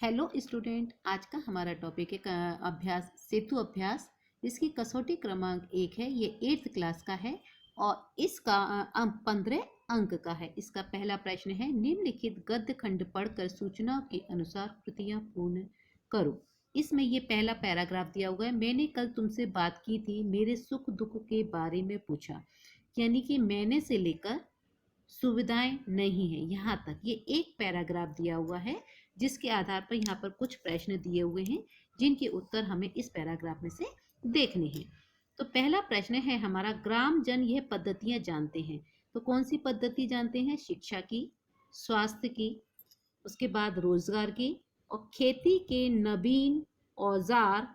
Hello student, आज का हमारा टॉपिक है अभ्यास सेतु अभ्यास। इसकी कसौटी क्रमांक 1 है। ये 8th क्लास का है और इसका 15 अंक का है। इसका पहला प्रश्न है, निम्नलिखित गद्य खंड पढ़कर सूचनाओं के अनुसार कृतियां पूर्ण करो। इसमें ये पहला पैराग्राफ दिया हुआ है। मैंने कल तुमसे बात की थी, मेरे सुख दुख के बारे में पूछा, यानी कि मैंने से लेकर सुविधाएं नहीं है यहाँ तक। ये एक पैराग्राफ दिया हुआ है जिसके आधार पर यहाँ पर कुछ प्रश्न दिए हुए हैं जिनके उत्तर हमें इस पैराग्राफ में से देखने हैं। तो पहला प्रश्न है हमारा, ग्राम जन यह पद्धतियां जानते हैं। तो कौन सी पद्धति जानते हैं? शिक्षा की, स्वास्थ्य की, उसके बाद रोजगार की और खेती के नवीन औजार,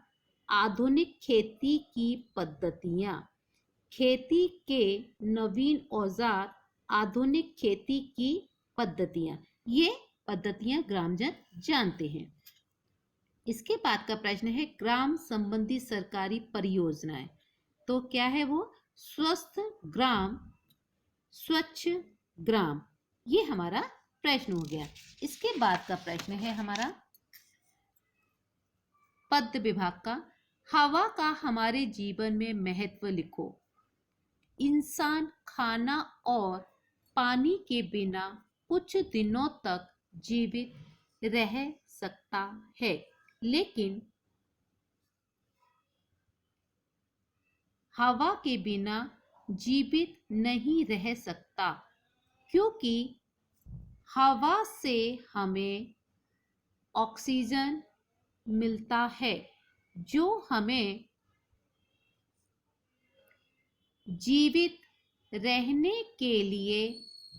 आधुनिक खेती की पद्धतियां। खेती के नवीन औजार, आधुनिक खेती की पद्धतियां, ये पद्धतियां ग्रामजन जानते हैं। इसके बाद का प्रश्न है, ग्राम संबंधी सरकारी परियोजनाएं। तो क्या है वो? स्वस्थ ग्राम, स्वच्छ ग्राम, ये हमारा प्रश्न हो गया। इसके बाद का प्रश्न है हमारा पद्य विभाग का, हवा का हमारे जीवन में महत्व लिखो। इंसान खाना और पानी के बिना कुछ दिनों तक जीवित रह सकता है, लेकिन हवा के बिना जीवित नहीं रह सकता, क्योंकि हवा से हमें ऑक्सीजन मिलता है जो हमें जीवित रहने के लिए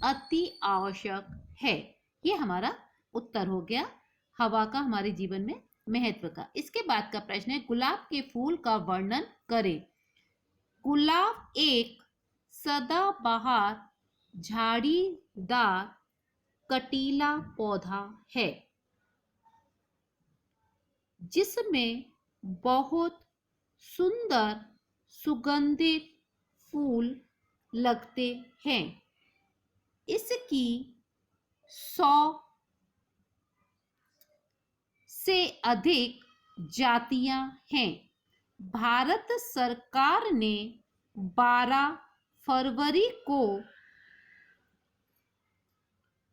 अति आवश्यक है। ये हमारा उत्तर हो गया हवा का हमारे जीवन में महत्व का। इसके बाद का प्रश्न है, गुलाब के फूल का वर्णन करें। गुलाब एक सदाबहार झाड़ीदार कटीला पौधा है जिसमें बहुत सुंदर सुगंधित फूल लगते हैं। इसकी 100 से अधिक जातियां हैं। भारत सरकार ने 12 फरवरी को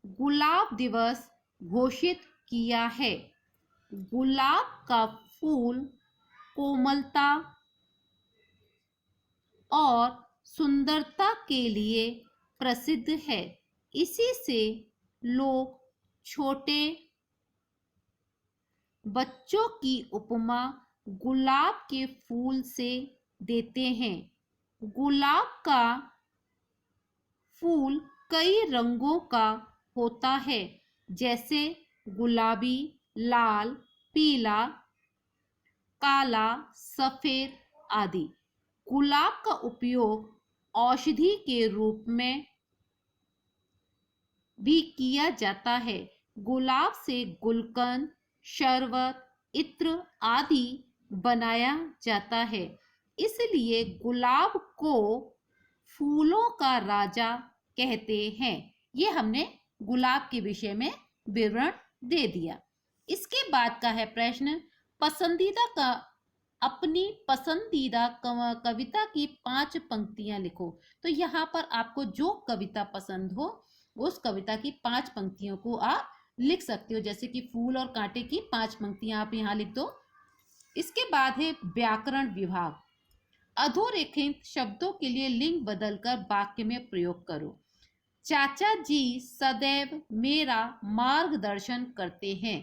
गुलाब दिवस घोषित किया है। गुलाब का फूल कोमलता और सुंदरता के लिए प्रसिद्ध है। इसी से लोग छोटे बच्चों की उपमा गुलाब के फूल से देते हैं। गुलाब का फूल कई रंगों का होता है, जैसे गुलाबी, लाल, पीला, काला, सफेद आदि। गुलाब का उपयोग औषधि के रूप में भी किया जाता है। गुलाब से गुलकंद, शरबत, इत्र आदि बनाया जाता है। इसलिए गुलाब को फूलों का राजा कहते हैं। ये हमने गुलाब के विषय में विवरण दे दिया। इसके बाद का है प्रश्न, पसंदीदा का अपनी पसंदीदा कविता की 5 पंक्तियां लिखो। तो यहाँ पर आपको जो कविता पसंद हो उस कविता की 5 पंक्तियों को आप लिख सकते हो, जैसे कि फूल और कांटे की 5 पंक्तियां आप यहाँ लिख दो। इसके बाद है व्याकरण विभाग। अधोरेखित शब्दों के लिए लिंग बदलकर वाक्य में प्रयोग करो। चाचा जी सदैव मेरा मार्गदर्शन करते हैं।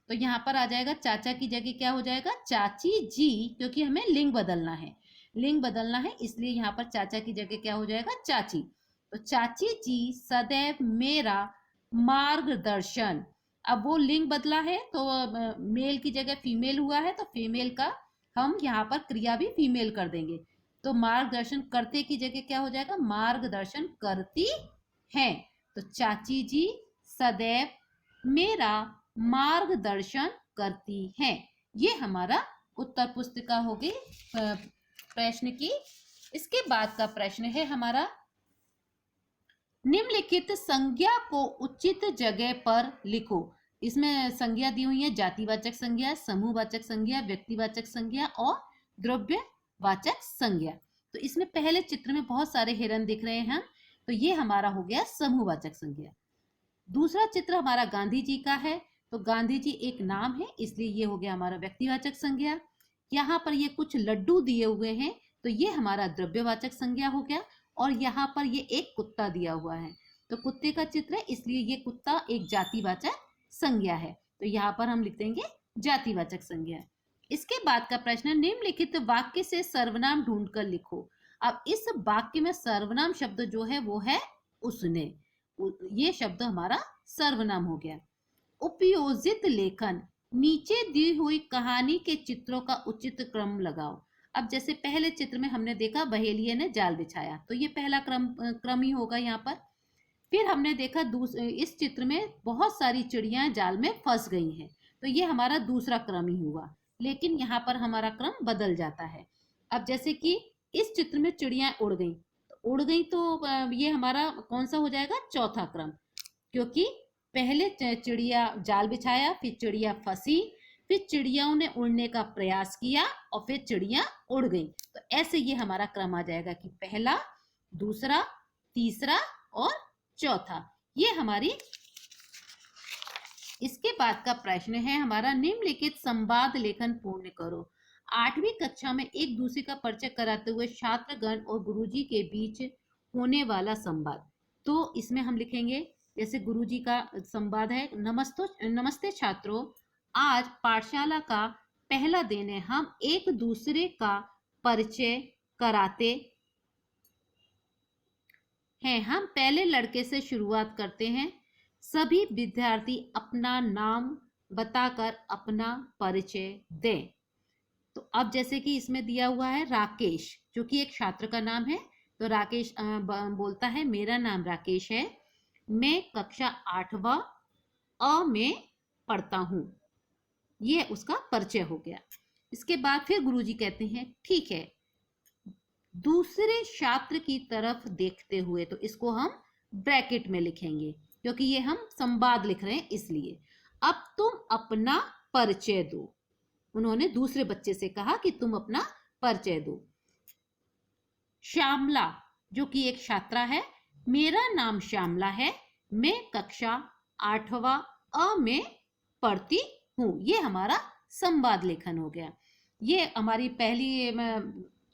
तो यहाँ पर आ जाएगा चाचा की जगह क्या हो जाएगा? चाची जी, क्योंकि हमें लिंग बदलना है। लिंग बदलना है इसलिए यहाँ पर चाचा की जगह क्या हो जाएगा? चाची। तो चाची जी सदैव मेरा मार्गदर्शन। अब वो लिंग बदला है तो मेल की जगह फीमेल हुआ है, तो फीमेल का हम यहाँ पर क्रिया भी फीमेल कर देंगे। तो मार्गदर्शन करते की जगह क्या हो जाएगा? मार्गदर्शन करती हैं। तो चाची जी सदैव मेरा मार्गदर्शन करती हैं। ये हमारा उत्तर पुस्तिका हो गई प्रश्न की। इसके बाद का प्रश्न है हमारा, निम्नलिखित संज्ञा को उचित जगह पर लिखो। इसमें संज्ञा दी हुई है, जातिवाचक संज्ञा, समूहवाचक संज्ञा, व्यक्तिवाचक संज्ञा और द्रव्यवाचक संज्ञा। तो इसमें पहले चित्र में बहुत सारे हिरन दिख रहे हैं, तो ये हमारा हो गया समूहवाचक संज्ञा। दूसरा चित्र हमारा गांधी जी का है, तो गांधी जी एक नाम है, इसलिए ये हो गया हमारा व्यक्तिवाचक संज्ञा। यहाँ पर ये कुछ लड्डू दिए हुए हैं, तो ये हमारा द्रव्यवाचक संज्ञा हो गया। और यहाँ पर ये एक कुत्ता दिया हुआ है, तो कुत्ते का चित्र है, इसलिए ये कुत्ता एक जातिवाचक संज्ञा है, तो यहाँ पर हम लिख देंगे जातिवाचक संज्ञा। इसके बाद का प्रश्न है, निम्नलिखित वाक्य से सर्वनाम ढूंढकर लिखो। अब इस वाक्य में सर्वनाम शब्द जो है वो है उसने, ये शब्द हमारा सर्वनाम हो गया। उपयोजित लेखन, नीचे दी हुई कहानी के चित्रों का उचित क्रम लगाओ। अब जैसे पहले चित्र में हमने देखा बहेलिये ने जाल बिछाया, तो ये पहला क्रम ही होगा यहाँ पर। फिर हमने देखा इस चित्र में बहुत सारी चिड़ियां जाल में फंस गई हैं, तो ये हमारा दूसरा क्रम ही हुआ, लेकिन यहाँ पर हमारा क्रम बदल जाता है। अब जैसे कि इस चित्र में चिड़ियां उड़ गई तो ये हमारा कौन सा हो जाएगा, चौथा क्रम, क्योंकि पहले चिड़िया जाल बिछाया, फिर चिड़िया फंसी, फिर चिड़ियाओं ने उड़ने का प्रयास किया और फिर चिड़िया उड़ गई। तो ऐसे ये हमारा क्रम आ जाएगा कि पहला, दूसरा, तीसरा और चौथा, ये हमारी। इसके बाद का प्रश्न है हमारा, निम्नलिखित संवाद लेखन पूर्ण करो। 8वीं कक्षा में एक दूसरे का परिचय कराते हुए छात्रगण और गुरुजी के बीच होने वाला संवाद। तो इसमें हम लिखेंगे, जैसे गुरुजी का संवाद है, नमस्ते छात्रों, आज पाठशाला का पहला दिन है, हम एक दूसरे का परिचय कराते हैं। हम पहले लड़के से शुरुआत करते हैं। सभी विद्यार्थी अपना नाम बताकर अपना परिचय दें। तो अब जैसे कि इसमें दिया हुआ है राकेश, जो कि एक छात्र का नाम है, तो राकेश बोलता है, मेरा नाम राकेश है, मैं कक्षा 8वां अ में पढ़ता हूँ। ये उसका परिचय हो गया। इसके बाद फिर गुरुजी कहते हैं, ठीक है, दूसरे छात्र की तरफ देखते हुए, तो इसको हम ब्रैकेट में लिखेंगे क्योंकि ये हम संवाद लिख रहे हैं इसलिए। अब तुम अपना परिचय दो। उन्होंने दूसरे बच्चे से कहा कि तुम अपना परिचय दो। श्यामला, जो कि एक छात्रा है, मेरा नाम श्यामला है, मैं कक्षा 8वां अ में पढ़ती हूँ। ये हमारा संवाद लेखन हो गया। ये हमारी पहली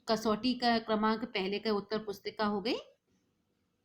कसौटी का क्रमांक पहले का उत्तर पुस्तिका हो गई।